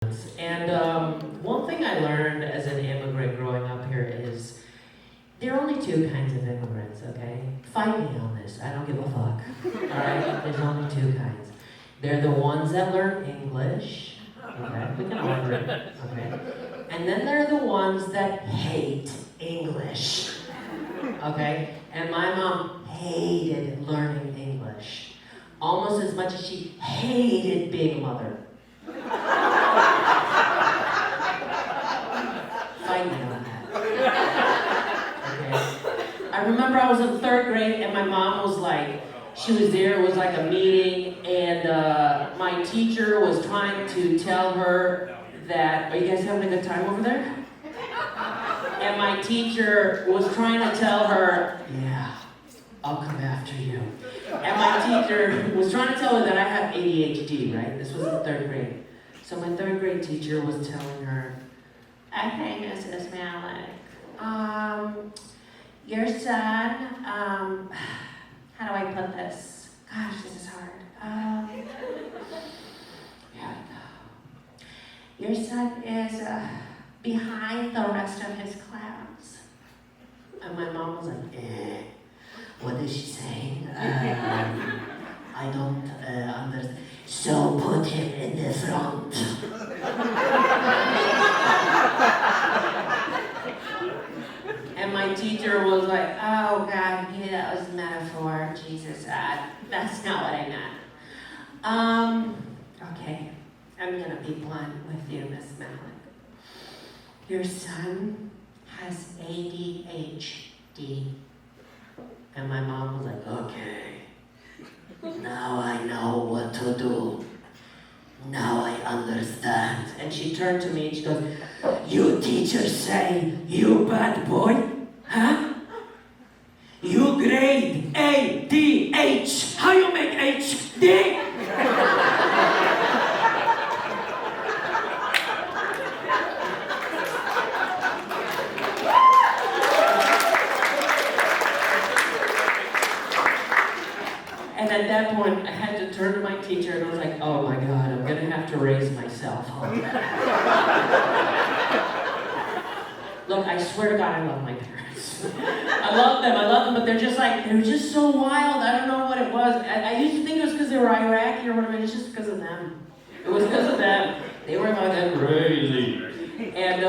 And one thing I learned as an immigrant growing up here is there are only two kinds of immigrants, okay? Fight me on this, I don't give a fuck. Alright? There's only two kinds. They're the ones that learn English, okay? We can all agree, okay? And then there are the ones that hate English, okay? And my mom hated learning English, almost as much as she hated being a mother. Fight me on that. Okay. I remember I was in third grade and my mom was like, she was there, it was like a meeting, and my teacher was trying to tell her that, are you guys having a good time over there? And my teacher was trying to tell her, yeah, I'll come after you. And my teacher was trying to tell her that I have ADHD, right? This was in third grade. So my third grade teacher was telling her, okay, Mrs. Malik, your son, how do I put this? Gosh, this is hard. Your son is behind the rest of his class. And my mom was like, what is she saying? I don't understand. So put him in the front. And my teacher was like, oh God, yeah, that was a metaphor. Jesus, that's not what I meant. Okay, I'm gonna be blunt with you, Miss Malik. Your son has ADHD. And my mom was like, okay, now I know what to do. Now I understand. And she turned to me and she goes, you teachers say, you bad boy, huh? You grade A, D, H. How you make H, D? And at that point, I had to turn to my teacher and I was like, oh my God, I'm gonna have to raise myself. Look, I swear to God, I love my parents. I love them, but they're just so wild. I don't know what it was. I used to think it was because they were Iraqi or whatever. It's just because of them. It was because of them. They were like crazy. And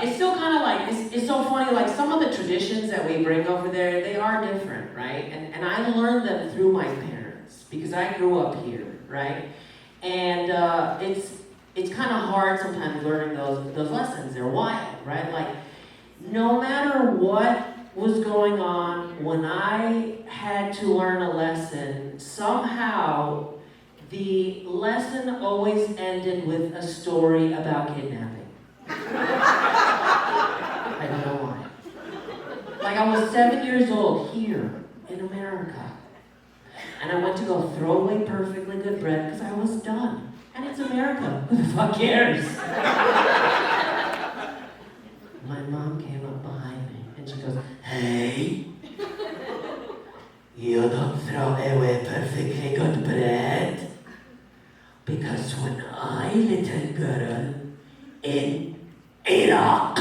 it's still kind of like, it's so funny, like some of the traditions that we bring over there, they are different, right? And I learned them through my parents because I grew up here, right? And it's kind of hard sometimes learning those lessons. They're wild, right? Like, no matter what was going on, when I had to learn a lesson, somehow the lesson always ended with a story about kidnapping. I don't know why. Like, I was 7 years old here in America. And I went to go throw away perfectly good bread because I was done. And it's America. Who the fuck cares? My mom came up behind me and she goes, hey, you don't throw away perfectly good bread. Because when I, little girl, in Iraq,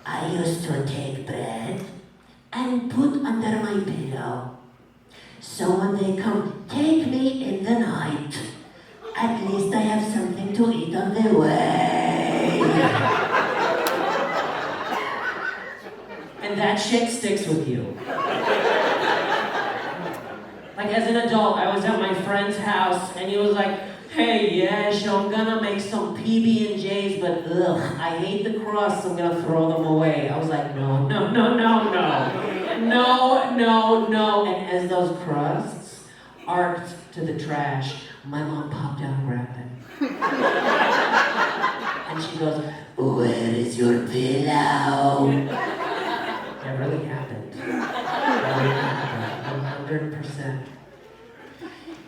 I used to take bread and put under my pillow. So when they come take me in the night, at least I have something to eat on the way. And that shit sticks with you. Like, as an adult, I was at my friend's house and he was like, hey, Yesh, I'm gonna make some PB&Js, but ugh, I hate the crusts, I'm gonna throw them away. I was like, no. And as those crusts arced to the trash, my mom popped out and grabbed them. And she goes, where is your pillow? That really happened. 100%.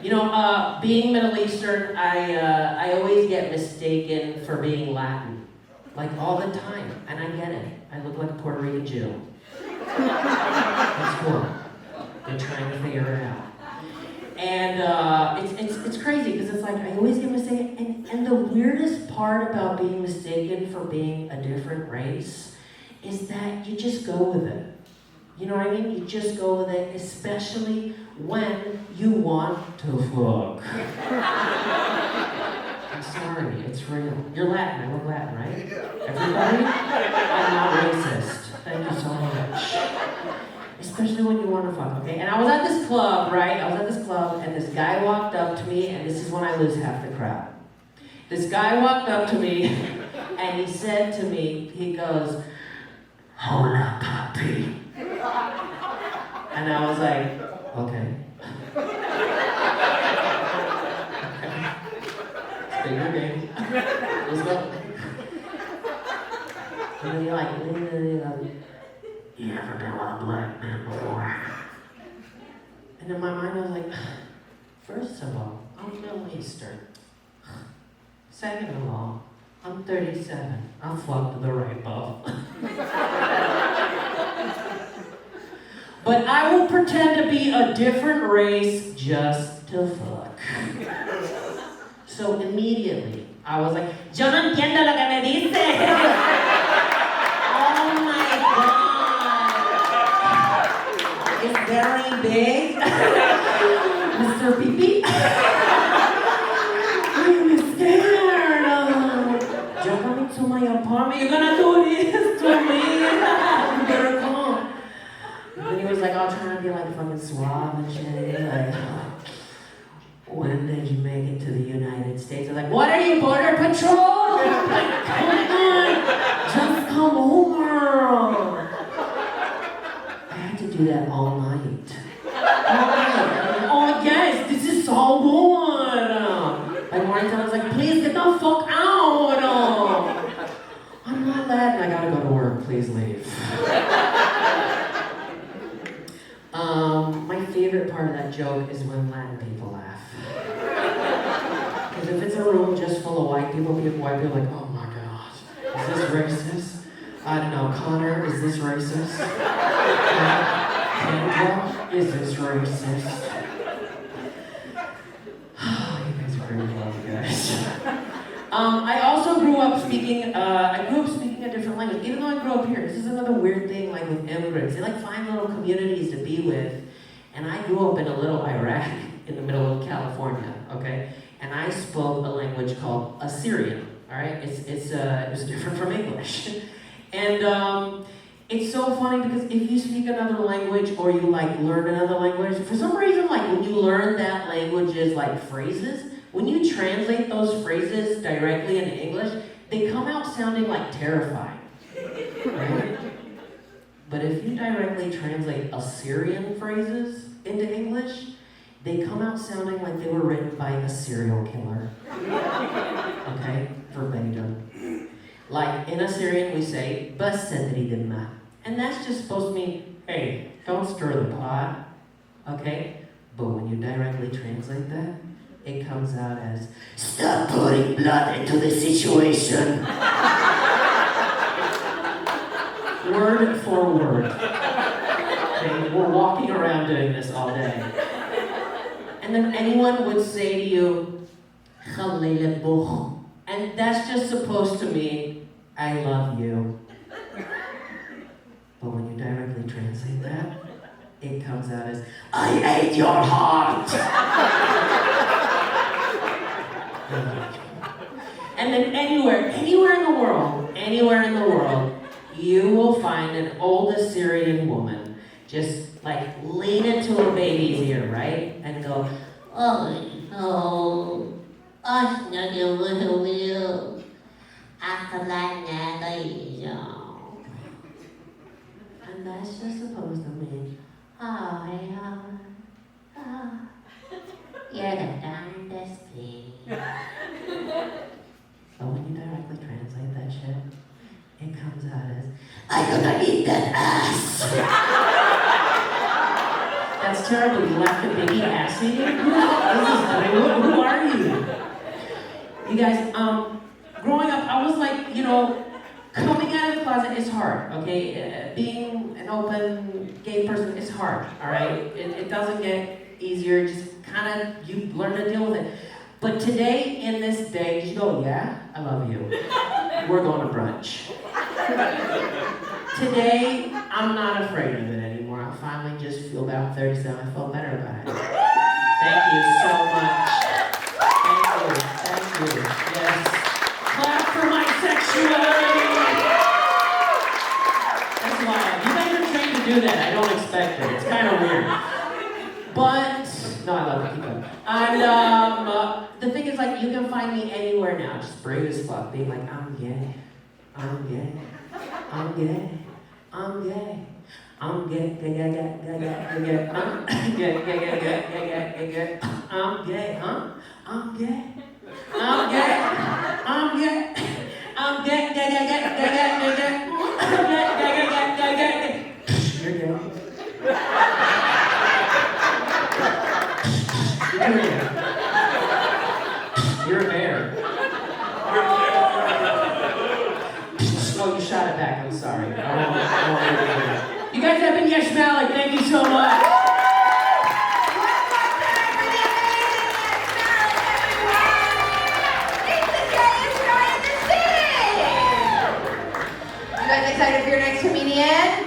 You know, being Middle Eastern, I always get mistaken for being Latin. Like, all the time. And I get it. I look like a Puerto Rican Jew. That's cool. They're trying to figure it out. And it's crazy because it's like I always get mistaken. And the weirdest part about being mistaken for being a different race is that you just go with it. You know what I mean? You just go with it, especially when you want to fuck. I'm sorry, it's real. You're Latin, I look Latin, right? Everybody? I'm not racist. Thank you so much. Especially when you want to fuck, okay? And I was at this club, right? I was at this club, and this guy walked up to me, and this is when I lose half the crowd. This guy walked up to me, and he said to me, he goes, "Hola, papi." And I was like, okay. Stay your game. Let's go. And then you're like, you ever been with a black man before? And in my mind I was like, first of all, I'm Middle Eastern. Second of all, I'm 37. I'll fuck the right bulb. But I will pretend to be a different race just to fuck. So immediately, I was like, yo no entiendo lo que me dice. Oh my God. It's very big. Mr. Pee-Pee. I'm scared. You're coming to my apartment. You're gonna do this to me. You better come. And he was like all trying to be like fucking suave and shit. Like, when did you make it to the United States? I'm like, what are you, Border Patrol? I'm like, come on, just come over. I had to do that all night. Oh yes, this is so good. Like one time I was like, please get the fuck out. I'm not Latin, I gotta go to work, please leave. My favorite part of that joke is when Latin people laugh. Because if it's a room just full of white people like, oh my gosh, is this racist? I don't know, Connor, is this racist? Kendra, is this racist? You guys are very love, guys. I also grew up speaking a different language, even though I grew up here. This is another weird thing, like with immigrants. They like find little communities to be with. And I grew up in a little Iraq in the middle of California, okay? And I spoke a language called Assyrian, all right? It was different from English. And it's so funny because if you speak another language or you like learn another language, for some reason, like when you learn that language's like phrases, when you translate those phrases directly into English, they come out sounding like terrifying, right? But if you directly translate Assyrian phrases into English, they come out sounding like they were written by a serial killer. Okay? Verbatim. Like in Assyrian we say, "Basedridima." And that's just supposed to mean, hey, don't stir the pot. Okay? But when you directly translate that, it comes out as, "Stop putting blood into the situation." Word for word. Okay? We're walking around doing this all day. And then anyone would say to you, and that's just supposed to mean, I love you. But when you directly translate that, it comes out as, I ate your heart. And then anywhere in the world, you will find an old Assyrian woman just like lean into a baby's ear, right? And go, oh, and that's just supposed to mean, you're the darndest thing. But when you directly translate that shit, it comes out as, I'm gonna eat that ass. That's terrible. You left a baby ass in you? Who are you? You guys, growing up, I was like, coming out of the closet is hard, okay? Being an open gay person is hard, all right? It doesn't get easier. Just kind of, you learn to deal with it. But today, in this day, did you go, yeah, I love you. We're going to brunch. Today, I'm not afraid of it anymore. I finally just feel about, I'm 37, I felt better about it. Thank you so much. Thank you. Yes. Clap for my sexuality. That's wild. You guys are trained to do that. I don't expect it. It's kind of weird. But, no, I love it. Keep going. And the thing is, like, you can find me anywhere now. Just brave as fuck. Being like, I'm gay. I'm gay. I'm gay. I'm gay. I'm gay. Gay, gay, gay, gay, gay, gay. I'm gay, gay, gay, gay, gay, gay, gay. I'm gay, huh? I'm gay. I'm gay. I'm gay. I'm gay, gay, gay, gay, gay, gay, gay. I'm gay, gay, gay, gay, gay, gay. You're gay. You're gay. You're a bear. Oh, you shot it back. I'm sorry. You guys have been Yesh Malik. Thank you so much. You guys excited for your next comedian?